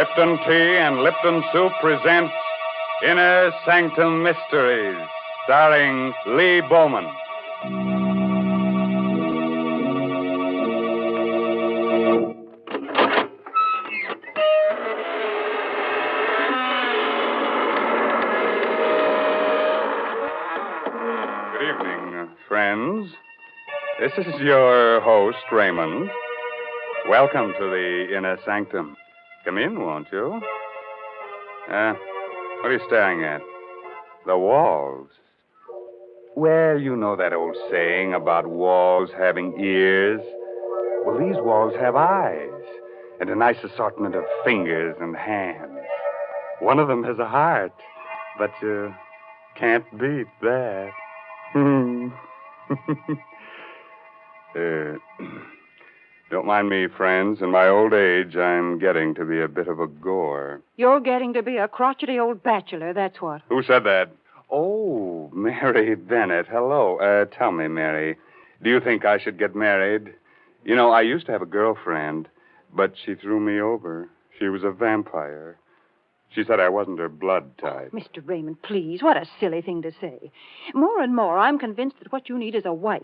Lipton Tea and Lipton Soup present Inner Sanctum Mysteries, starring Lee Bowman. Good evening, friends. This is your host, Raymond. Welcome to the Inner Sanctum. Come in, won't you? What are you staring at? The walls. Well, you know that old saying about walls having ears. Well, these walls have eyes and a nice assortment of fingers and hands. One of them has a heart, but you can't beat that. Don't mind me, friends. In my old age, I'm getting to be a bit of a gore. You're getting to be a crotchety old bachelor, that's what. Who said that? Oh, Mary Bennett. Hello. Tell me, Mary, do you think I should get married? You know, I used to have a girlfriend, but she threw me over. She was a vampire. She said I wasn't her blood type. Oh, Mr. Raymond, please, what a silly thing to say. More and more, I'm convinced that what you need is a wife.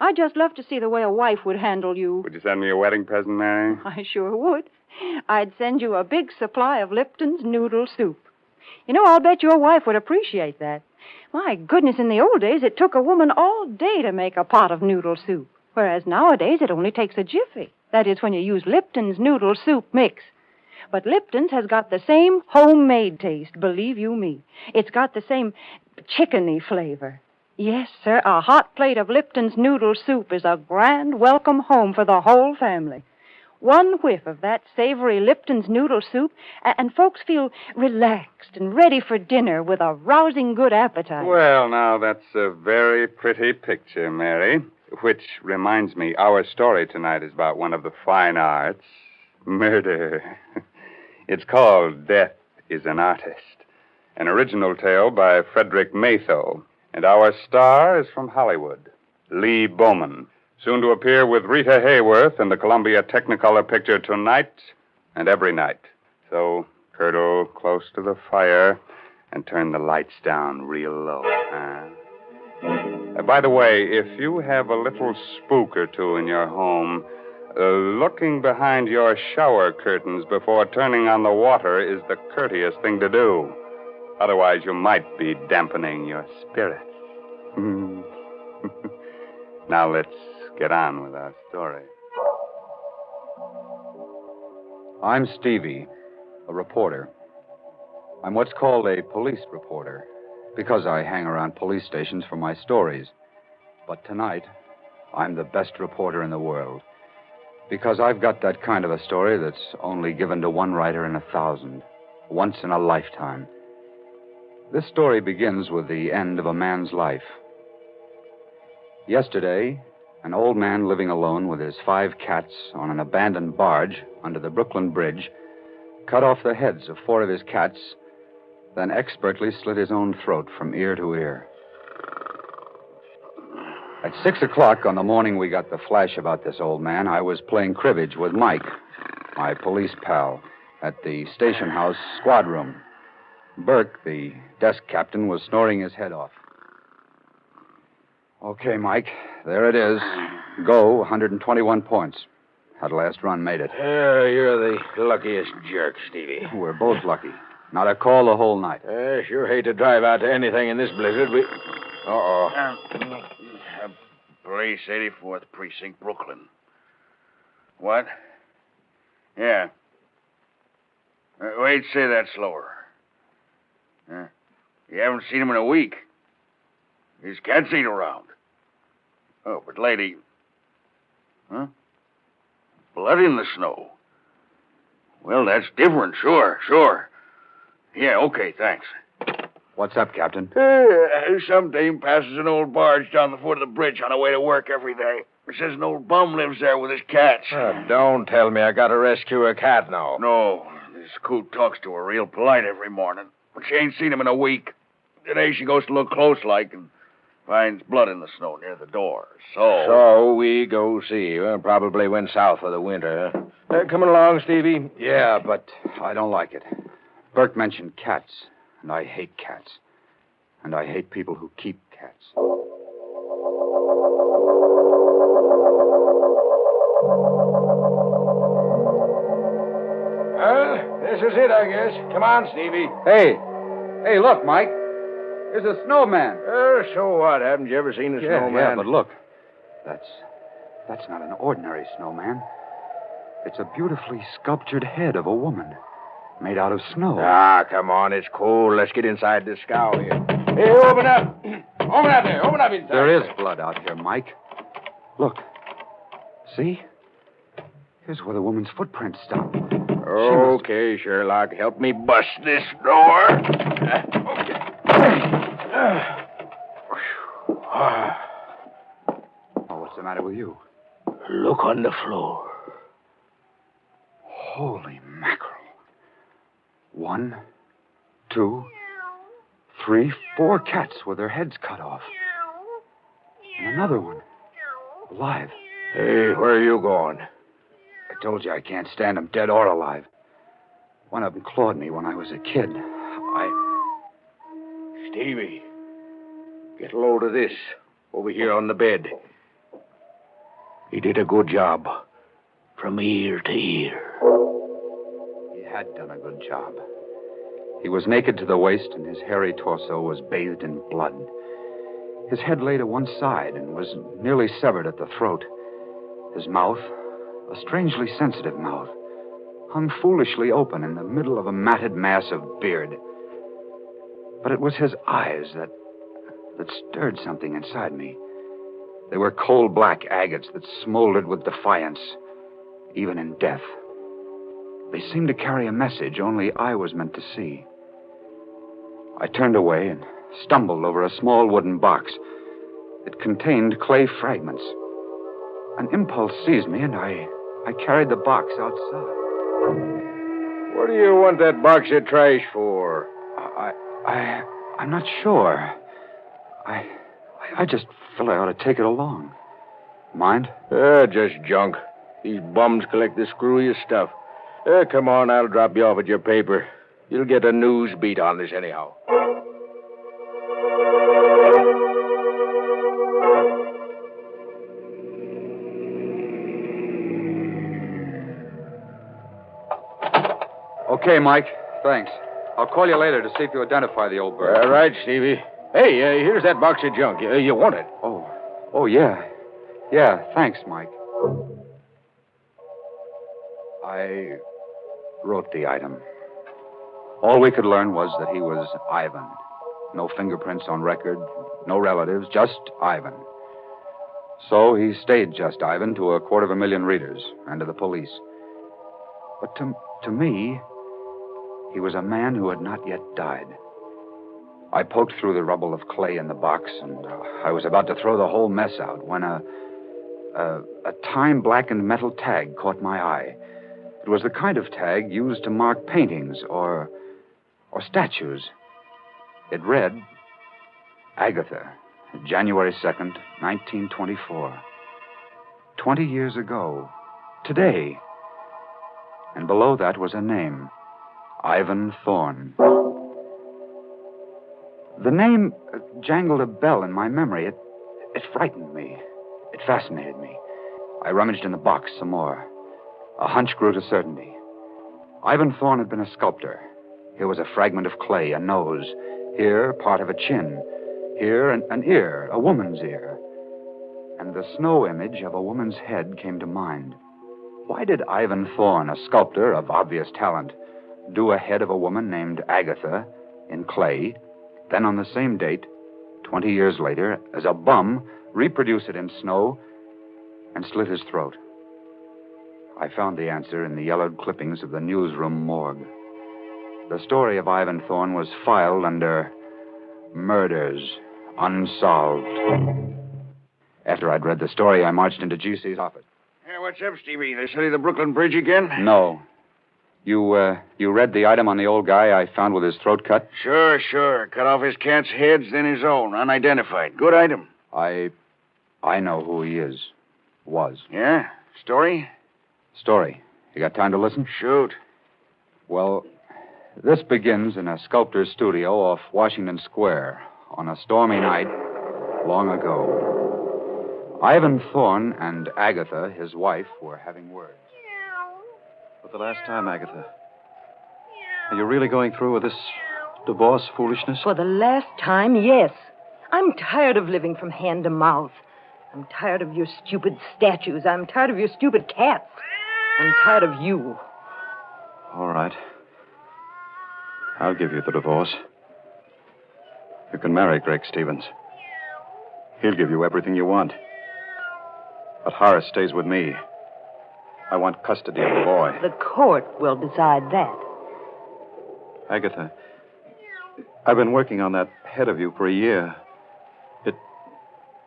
I'd just love to see the way a wife would handle you. Would you send me a wedding present, Mary? I sure would. I'd send you a big supply of Lipton's noodle soup. You know, I'll bet your wife would appreciate that. My goodness, in the old days, it took a woman all day to make a pot of noodle soup, whereas nowadays it only takes a jiffy. That is, when you use Lipton's noodle soup mix. But Lipton's has got the same homemade taste, believe you me. It's got the same chickeny flavor. Yes, sir, a hot plate of Lipton's noodle soup is a grand welcome home for the whole family. One whiff of that savory Lipton's noodle soup, and folks feel relaxed and ready for dinner with a rousing good appetite. Well, now, that's a very pretty picture, Mary. Which reminds me, our story tonight is about one of the fine arts, murder. It's called Death is an Artist, an original tale by Frederick Maytho. And our star is from Hollywood, Lee Bowman, soon to appear with Rita Hayworth in the Columbia Technicolor picture Tonight and Every Night. So curdle close to the fire and turn the lights down real low. By the way, if you have a little spook or two in your home, looking behind your shower curtains before turning on the water is the courteous thing to do. Otherwise, you might be dampening your spirits. Now let's get on with our story. I'm Stevie, a reporter. I'm what's called a police reporter, because I hang around police stations for my stories. But tonight, I'm the best reporter in the world, because I've got that kind of a story that's only given to one writer in 1,000, once in a lifetime. This story begins with the end of a man's life. Yesterday, an old man living alone with his 5 cats on an abandoned barge under the Brooklyn Bridge cut off the heads of 4 of his cats, then expertly slit his own throat from ear to ear. At 6 o'clock on the morning we got the flash about this old man, I was playing cribbage with Mike, my police pal, at the station house squad room. Burke, the desk captain, was snoring his head off. Okay, Mike, there it is. Go, 121 points. That last run made it. You're the luckiest jerk, Stevie. We're both lucky. Not a call the whole night. Sure hate to drive out to anything in this blizzard. Police, 84th Precinct, Brooklyn. What? Yeah. Wait, say that slower. You haven't seen him in a week. His cats ain't around. Oh, but lady... Huh? Blood in the snow. Well, that's different, sure. Yeah, okay, thanks. What's up, Captain? Some dame passes an old barge down the foot of the bridge on her way to work every day. Says an old bum lives there with his cats. Don't tell me I got to rescue a cat now. No, this coot talks to her real polite every morning. But she ain't seen him in a week. Today she goes to look close like, and finds blood in the snow near the door. So... So we go see. Well, probably went south for the winter, huh? Coming along, Stevie? Yeah, but I don't like it. Burke mentioned cats, and I hate cats. And I hate people who keep cats. Well, this is it, I guess. Come on, Stevie. Hey, look, Mike. There's a snowman. So what? Haven't you ever seen a snowman? Yeah, but look. That's not an ordinary snowman. It's a beautifully sculptured head of a woman made out of snow. Ah, come on. It's cold. Let's get inside this scow here. Hey, open up. Open up there. Open up inside. There is blood out here, Mike. Look. See? Here's where the woman's footprints stop. Okay, Sherlock. Help me bust this door. Okay. Oh, what's the matter with you? Look on the floor. Holy mackerel. 1, 2, 3, 4 cats with their heads cut off. And another one. Alive. Hey, where are you going? I told you I can't stand them dead or alive. One of them clawed me when I was a kid. Stevie, get a load of this over here on the bed. He did a good job. From ear to ear. He had done a good job. He was naked to the waist, and his hairy torso was bathed in blood. His head lay to one side and was nearly severed at the throat. His mouth, a strangely sensitive mouth, hung foolishly open in the middle of a matted mass of beard. But it was his eyes that stirred something inside me. They were coal black agates that smoldered with defiance, even in death. They seemed to carry a message only I was meant to see. I turned away and stumbled over a small wooden box. It contained clay fragments. An impulse seized me, and I carried the box outside. What do you want that box of trash for? I'm not sure. I just felt I ought to take it along. Mind? Just junk. These bums collect the screwiest stuff. Come on, I'll drop you off at your paper. You'll get a news beat on this anyhow. Okay, Mike. Thanks. I'll call you later to see if you identify the old bird. All right, Stevie. Hey, here's that box of junk. You want it? Oh, yeah. Yeah, thanks, Mike. I wrote the item. All we could learn was that he was Ivan. No fingerprints on record, no relatives, just Ivan. So he stayed just Ivan to 250,000 readers and to the police. But to me, he was a man who had not yet died. I poked through the rubble of clay in the box, and I was about to throw the whole mess out when a time-blackened metal tag caught my eye. It was the kind of tag used to mark paintings or statues. It read, Agatha, January 2nd, 1924. 20 years ago, today. And below that was a name, Ivan Thorne. The name jangled a bell in my memory. It frightened me. It fascinated me. I rummaged in the box some more. A hunch grew to certainty. Ivan Thorne had been a sculptor. Here was a fragment of clay, a nose. Here, part of a chin. Here, an ear, a woman's ear. And the snow image of a woman's head came to mind. Why did Ivan Thorne, a sculptor of obvious talent, do a head of a woman named Agatha in clay, then on the same date, 20 years later, as a bum, reproduce it in snow and slit his throat? I found the answer in the yellowed clippings of the newsroom morgue. The story of Ivan Thorne was filed under Murders Unsolved. After I'd read the story, I marched into GC's office. Hey, what's up, Stevie? They study the Brooklyn Bridge again? No. You read the item on the old guy I found with his throat cut? Sure. Cut off his cat's heads, then his own, unidentified. Good item. I know who he is. Was. Yeah? Story? Story. You got time to listen? Shoot. Well, this begins in a sculptor's studio off Washington Square on a stormy night long ago. Ivan Thorne and Agatha, his wife, were having words. For the last time, Agatha. Are you really going through with this divorce foolishness? For the last time, yes. I'm tired of living from hand to mouth. I'm tired of your stupid statues. I'm tired of your stupid cats. I'm tired of you. All right. I'll give you the divorce. You can marry Greg Stevens. He'll give you everything you want. But Horace stays with me. I want custody of the boy. The court will decide that. Agatha, I've been working on that head of you for a year.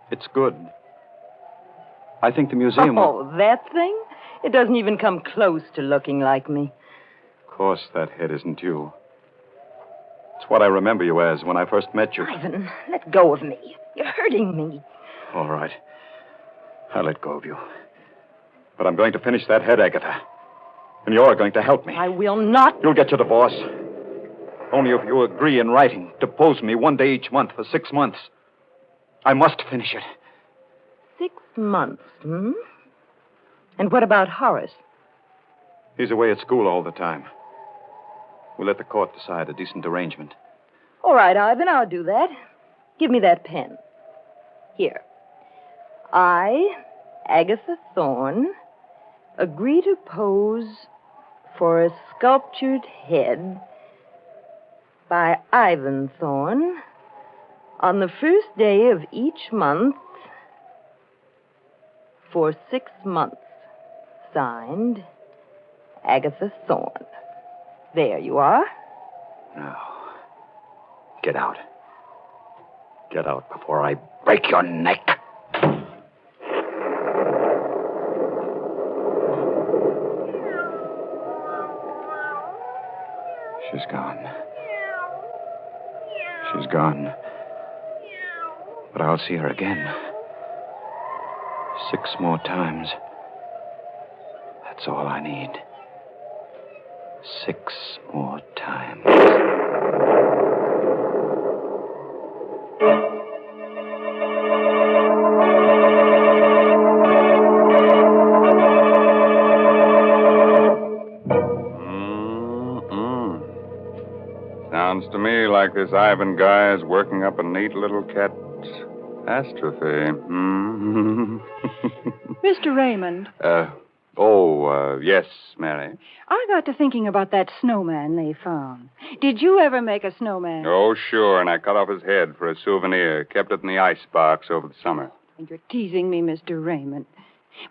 It's good. I think the museum will... Oh, that thing? It doesn't even come close to looking like me. Of course, that head isn't you. It's what I remember you as when I first met you. Ivan, let go of me. You're hurting me. All right. I'll let go of you. But I'm going to finish that head, Agatha. And you're going to help me. I will not. You'll get your divorce. Only if you agree in writing to pose me one day each month for 6 months. I must finish it. 6 months, hmm? And what about Horace? He's away at school all the time. We'll let the court decide a decent arrangement. All right, Ivan, I'll do that. Give me that pen. Here. I, Agatha Thorne, agree to pose for a sculptured head by Ivan Thorne on the first day of each month for 6 months. Signed, Agatha Thorne. There you are. Now, get out. Get out before I break your neck. She's gone. She's gone. But I'll see her again. 6 more times. That's all I need. 6 more times. Sounds to me like this Ivan guy is working up a neat little catastrophe. Mr. Raymond. Yes, Mary. I got to thinking about that snowman they found. Did you ever make a snowman? Oh, sure, and I cut off his head for a souvenir. Kept it in the icebox over the summer. And you're teasing me, Mr. Raymond.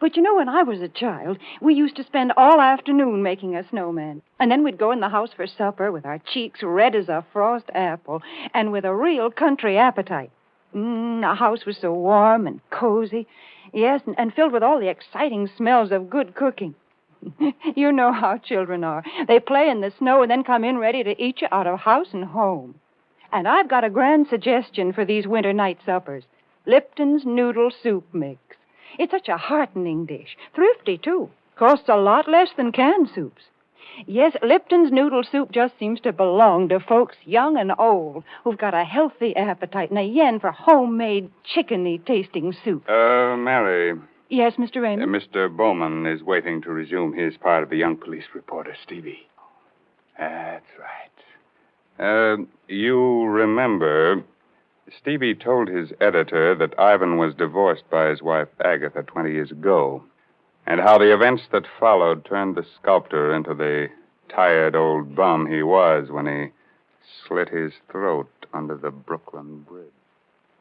But you know, when I was a child, we used to spend all afternoon making a snowman. And then we'd go in the house for supper with our cheeks red as a frost apple and with a real country appetite. The house was so warm and cozy. Yes, and filled with all the exciting smells of good cooking. You know how children are. They play in the snow and then come in ready to eat you out of house and home. And I've got a grand suggestion for these winter night suppers. Lipton's Noodle Soup Mix. It's such a heartening dish. Thrifty, too. Costs a lot less than canned soups. Yes, Lipton's Noodle Soup just seems to belong to folks young and old who've got a healthy appetite and a yen for homemade chickeny-tasting soup. Mary. Yes, Mr. Raymond? Mr. Bowman is waiting to resume his part of the young police reporter, Stevie. That's right. You remember, Stevie told his editor that Ivan was divorced by his wife, Agatha, 20 years ago, and how the events that followed turned the sculptor into the tired old bum he was when he slit his throat under the Brooklyn Bridge.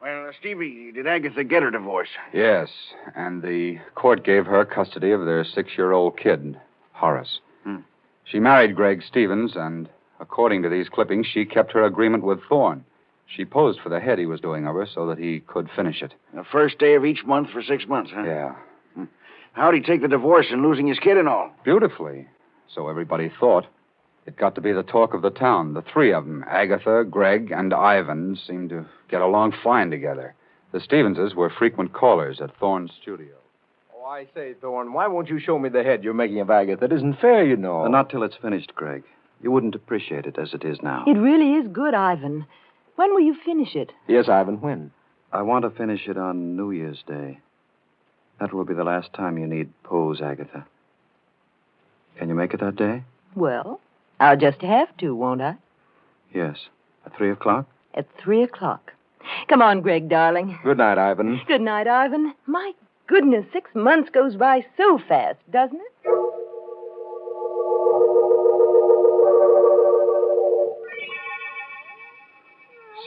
Well, Stevie, did Agatha get her divorce? Yes, and the court gave her custody of their 6-year-old kid, Horace. She married Greg Stevens, and according to these clippings, she kept her agreement with Thorne. She posed for the head he was doing of her so that he could finish it. The first day of each month for 6 months, huh? Yeah. How'd he take the divorce and losing his kid and all? Beautifully. So everybody thought. It got to be the talk of the town. The three of them, Agatha, Greg, and Ivan, seemed to get along fine together. The Stevenses were frequent callers at Thorne's studio. Oh, I say, Thorne, why won't you show me the head you're making of Agatha? That isn't fair, you know. Not till it's finished, Greg. You wouldn't appreciate it as it is now. It really is good, Ivan. When will you finish it? Yes, Ivan, when? I want to finish it on New Year's Day. That will be the last time you need pose, Agatha. Can you make it that day? Well, I'll just have to, won't I? Yes. At 3 o'clock? At 3 o'clock. Come on, Greg, darling. Good night, Ivan. Good night, Ivan. My goodness, 6 months goes by so fast, doesn't it?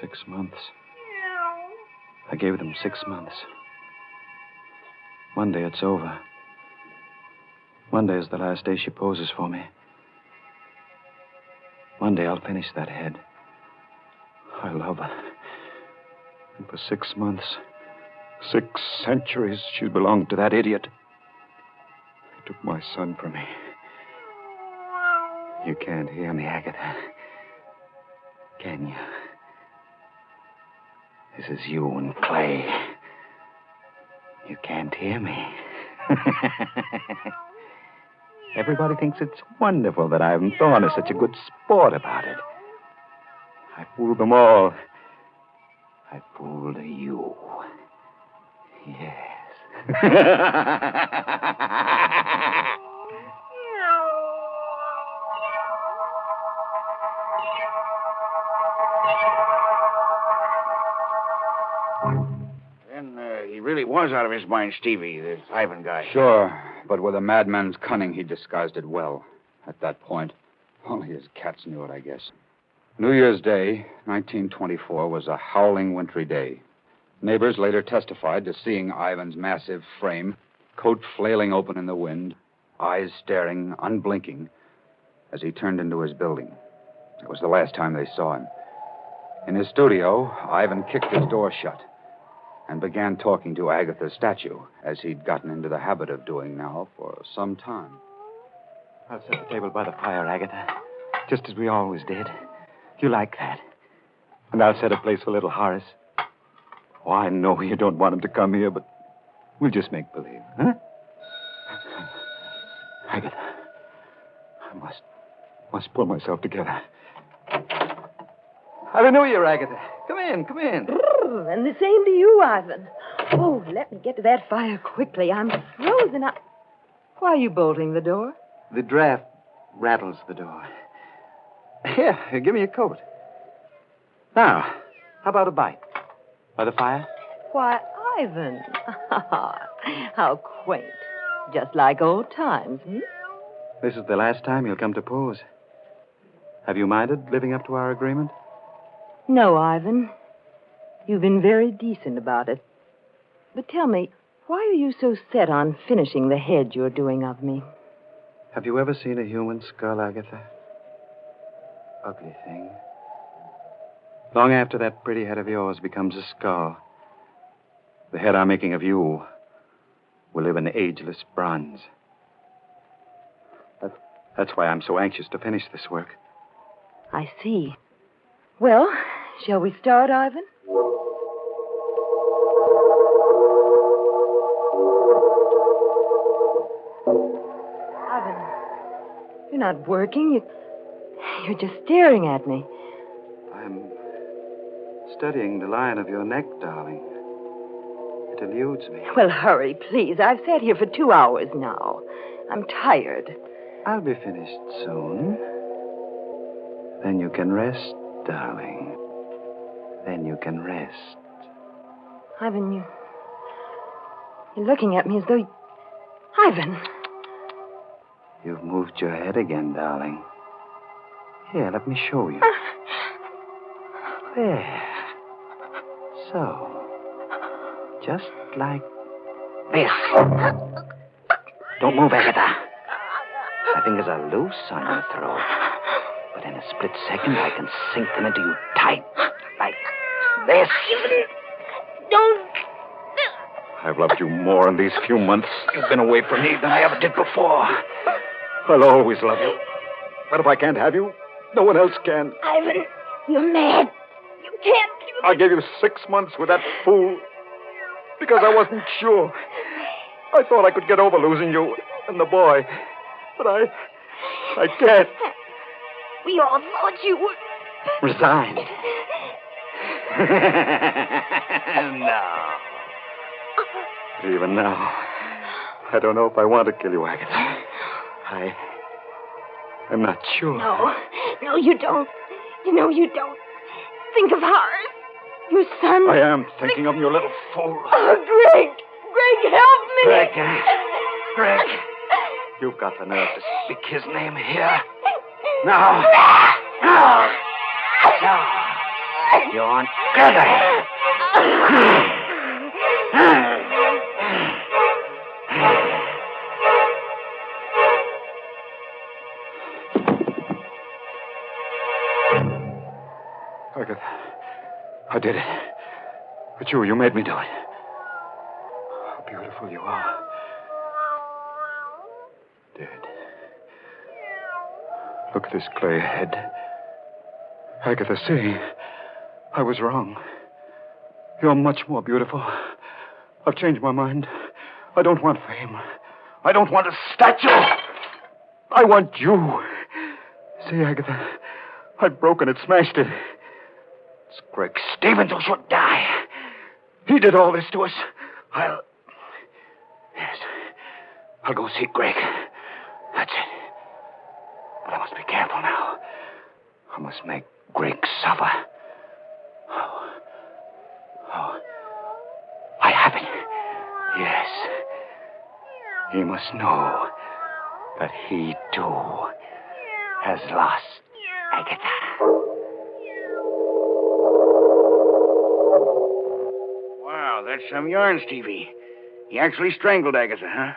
6 months. I gave them 6 months. One day it's over. Monday is the last day she poses for me. One day I'll finish that head. I love her. And for 6 months, 6 centuries, she belonged to that idiot. He took my son from me. You can't hear me, Agatha. Can you? This is you and Clay. You can't hear me. Everybody thinks it's wonderful that Ivan Thorne is such a good sport about it. I fooled them all. I fooled you. Yes. Then he really was out of his mind, Stevie, the Ivan guy. Sure, but with a madman's cunning, he disguised it well. At that point, only his cats knew it, I guess. New Year's Day, 1924, was a howling wintry day. Neighbors later testified to seeing Ivan's massive frame, coat flailing open in the wind, eyes staring, unblinking, as he turned into his building. It was the last time they saw him. In his studio, Ivan kicked his door shut and began talking to Agatha's statue, as he'd gotten into the habit of doing now for some time. I'll set the table by the fire, Agatha, just as we always did. You like that? And I'll set a place for little Horace. Oh, I know you don't want him to come here, but we'll just make believe, huh? Agatha, I must pull myself together. Happy New Year, Agatha. Come in, come in. And the same to you, Ivan. Oh, let me get to that fire quickly. I'm frozen up. Why are you bolting the door? The draft rattles the door. Here, give me a coat. Now, how about a bite? By the fire? Why, Ivan. How quaint. Just like old times, hmm? This is the last time you'll come to pose. Have you minded living up to our agreement? No, Ivan. You've been very decent about it. But tell me, why are you so set on finishing the head you're doing of me? Have you ever seen a human skull, Agatha? Ugly thing. Long after that pretty head of yours becomes a skull, the head I'm making of you will live in ageless bronze. That's why I'm so anxious to finish this work. I see. Well, shall we start, Ivan? Ivan, you're not working. You're just staring at me. I'm studying the line of your neck, darling. It eludes me. Well, hurry, please. I've sat here for 2 hours now. I'm tired. I'll be finished soon. Then you can rest, darling. Then you can rest. Ivan, you're looking at me as though... Ivan! You've moved your head again, darling. Here, let me show you. There. So. Just like this. Don't move, Agatha. My fingers are loose on your throat. But in a split second, I can sink them into you tight. Like this. Don't... I've loved you more in these few months you've been away from me than I ever did before. I'll always love you. But if I can't have you, no one else can. Ivan, you're mad. You can't do I gave you 6 months with that fool because I wasn't sure. I thought I could get over losing you and the boy. But I can't. We all thought you would. Resign. No. Even now, I don't know if I want to kill you, Agatha. I'm not sure. No, you don't. You know you don't. Think of Horace. Your son. I am thinking of you, little fool. Oh, Greg. Greg, help me. Greg. You've got the nerve to speak his name here. No. You aren't Gregory. Agatha, I did it. But you made me do it. How beautiful you are. Dead. Look at this clay head. Agatha, see, I was wrong. You're much more beautiful. I've changed my mind. I don't want fame. I don't want a statue. I want you. See, Agatha, I've broken it, smashed it. It's Greg Stevens who should die. He did all this to us. I'll go see Greg. That's it. But I must be careful now. I must make Greg suffer. Oh. I have it. Yes. He must know that he, too, has lost Agatha. Wow, that's some yarn, Stevie. He actually strangled Agatha, huh?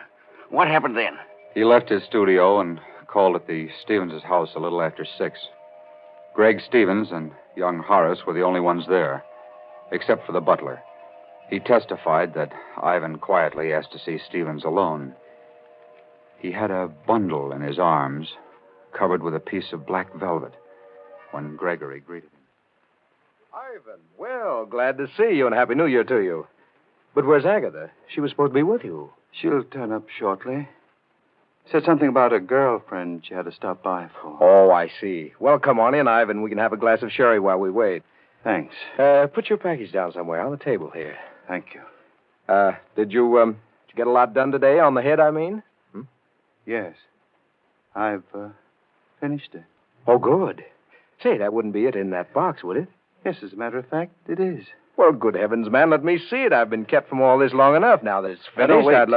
What happened then? He left his studio and called at the Stevens' house a little after 6. Greg Stevens and young Horace were the only ones there, except for the butler. He testified that Ivan quietly asked to see Stevens alone. He had a bundle in his arms, covered with a piece of black velvet, when Gregory greeted him. Ivan, well, glad to see you and Happy New Year to you. But where's Agatha? She was supposed to be with you. She'll turn up shortly. Said something about a girlfriend she had to stop by for. Oh, I see. Well, come on in, Ivan. We can have a glass of sherry while we wait. Thanks. Put your package down somewhere on the table here. Thank you. Did you get a lot done today? On the head, I mean? Yes. I've finished it. Oh, good. Say, that wouldn't be it in that box, would it? Yes, as a matter of fact, it is. Well, good heavens, man, let me see it. I've been kept from all this long enough. Now that it's finished, No, wait. I'd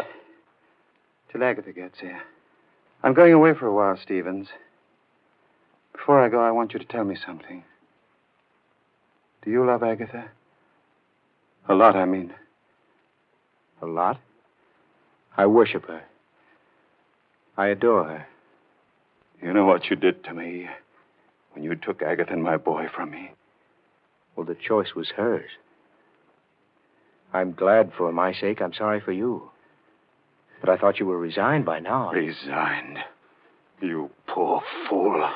Till Agatha gets here. I'm going away for a while, Stevens. Before I go, I want you to tell me something. Do you love Agatha? A lot, I mean. A lot? I worship her. I adore her. You know what you did to me when you took Agatha and my boy from me? Well, the choice was hers. I'm glad for my sake. I'm sorry for you. But I thought you were resigned by now. Resigned? You poor fool.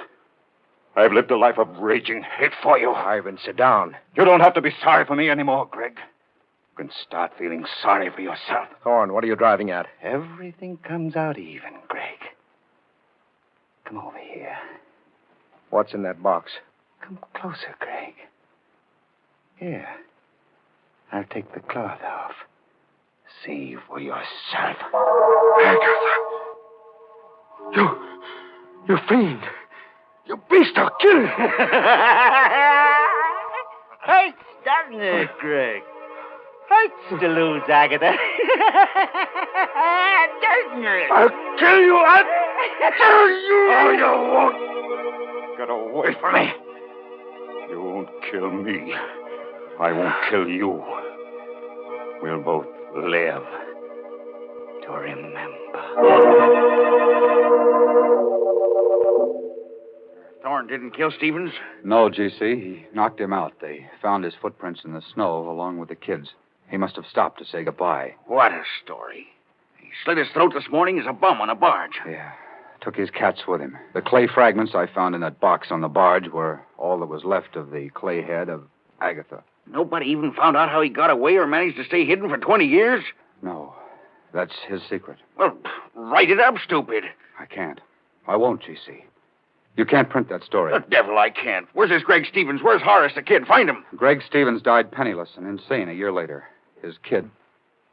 I've lived a life of raging hate for you. Ivan, sit down. You don't have to be sorry for me anymore, Greg. You can start feeling sorry for yourself. Thorne, what are you driving at? Everything comes out even, Greg. Come over here. What's in that box? Come closer, Greg. Here. I'll take the cloth off. See for yourself. Agatha! You fiend! You beast, I'll kill you! Hurts, doesn't it, Greg? Hurts to lose Agatha. Doesn't it? I'll kill you! I'll kill you! Oh, you won't! Get away from me! You won't kill me. I won't kill you. We'll both live to remember. Thorne didn't kill Stevens? No, GC. He knocked him out. They found his footprints in the snow along with the kids. He must have stopped to say goodbye. What a story. He slit his throat this morning as a bum on a barge. Yeah. Took his cats with him. The clay fragments I found in that box on the barge were all that was left of the clay head of Agatha. Nobody even found out how he got away or managed to stay hidden for 20 years? No, that's his secret. Well, write it up, stupid. I can't. I won't, G.C. You can't print that story. The devil I can't. Where's this Greg Stevens? Where's Horace the kid? Find him. Greg Stevens died penniless and insane a year later. His kid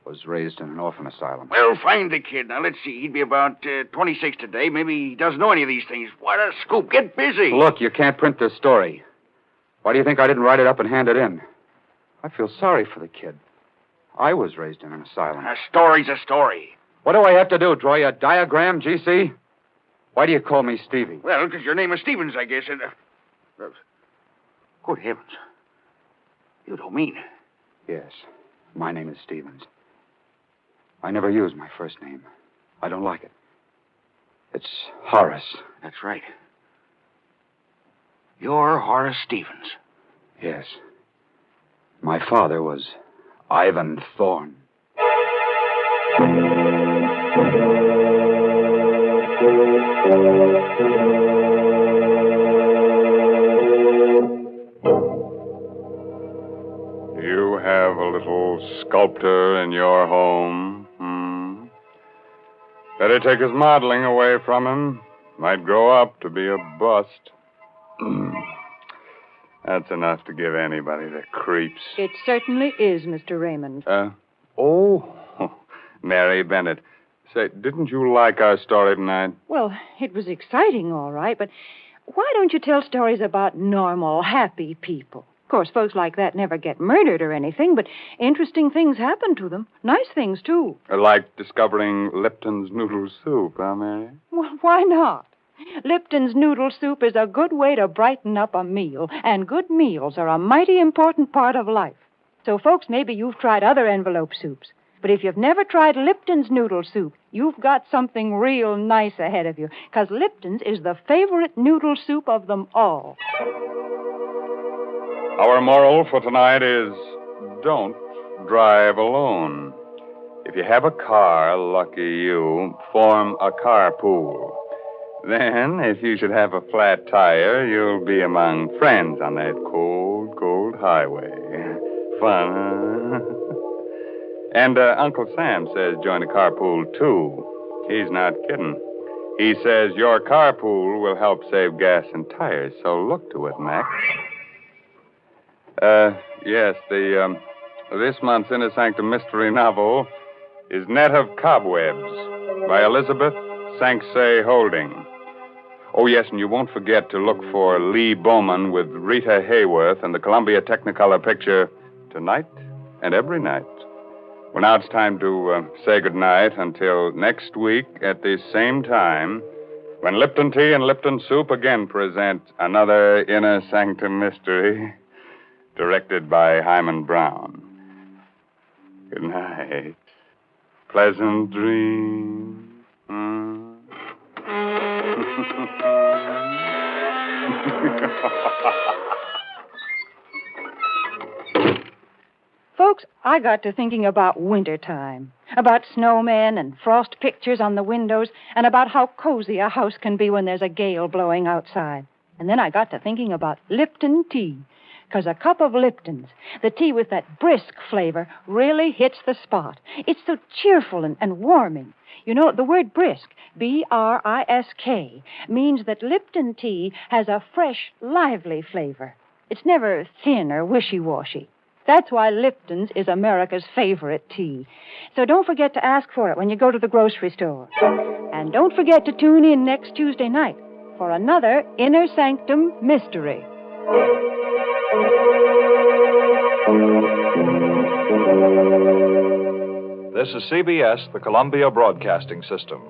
was raised in an orphan asylum. Well, find the kid. Now, let's see. He'd be about 26 today. Maybe he doesn't know any of these things. What a scoop. Get busy. Look, you can't print this story. Why do you think I didn't write it up and hand it in? I feel sorry for the kid. I was raised in an asylum. A story's a story. What do I have to do? Draw you a diagram, G.C.? Why do you call me Stevie? Well, because your name is Stevens, I guess. And, good heavens. You don't mean. Yes, my name is Stevens. I never use my first name. I don't like it. It's Horace. That's right. You're Horace Stevens. Yes. My father was Ivan Thorne. You have a little sculptor in your home. Better take his modeling away from him. Might grow up to be a bust. That's enough to give anybody the creeps. It certainly is, Mr. Raymond. Oh, Mary Bennett. Say, didn't you like our story tonight? Well, it was exciting, all right, but why don't you tell stories about normal, happy people? Of course, folks like that never get murdered or anything, but interesting things happen to them. Nice things, too. Like discovering Lipton's noodle soup, huh, Mary? Well, why not? Lipton's noodle soup is a good way to brighten up a meal, and good meals are a mighty important part of life. So, folks, maybe you've tried other envelope soups, but if you've never tried Lipton's noodle soup, you've got something real nice ahead of you, because Lipton's is the favorite noodle soup of them all. Our moral for tonight is don't drive alone. If you have a car, lucky you, form a carpool. Then, if you should have a flat tire, you'll be among friends on that cold, cold highway. Fun, huh? And Uncle Sam says join a carpool, too. He's not kidding. He says your carpool will help save gas and tires, so look to it, Max. Yes, this month's Inner Sanctum mystery novel is Net of Cobwebs by Elizabeth Sanksay Holding. Oh, yes, and you won't forget to look for Lee Bowman with Rita Hayworth and the Columbia Technicolor picture Tonight and Every Night. Well, now it's time to say goodnight until next week at the same time when Lipton Tea and Lipton Soup again present another Inner Sanctum mystery directed by Hyman Brown. Good night. Pleasant dreams. Folks, I got to thinking about wintertime, about snowmen and frost pictures on the windows, and about how cozy a house can be when there's a gale blowing outside. And then I got to thinking about Lipton tea, because a cup of Lipton's, the tea with that brisk flavor, really hits the spot. It's so cheerful and warming. You know, the word brisk, B-R-I-S-K, means that Lipton tea has a fresh, lively flavor. It's never thin or wishy-washy. That's why Lipton's is America's favorite tea. So don't forget to ask for it when you go to the grocery store. And don't forget to tune in next Tuesday night for another Inner Sanctum mystery. This is CBS, the Columbia Broadcasting System.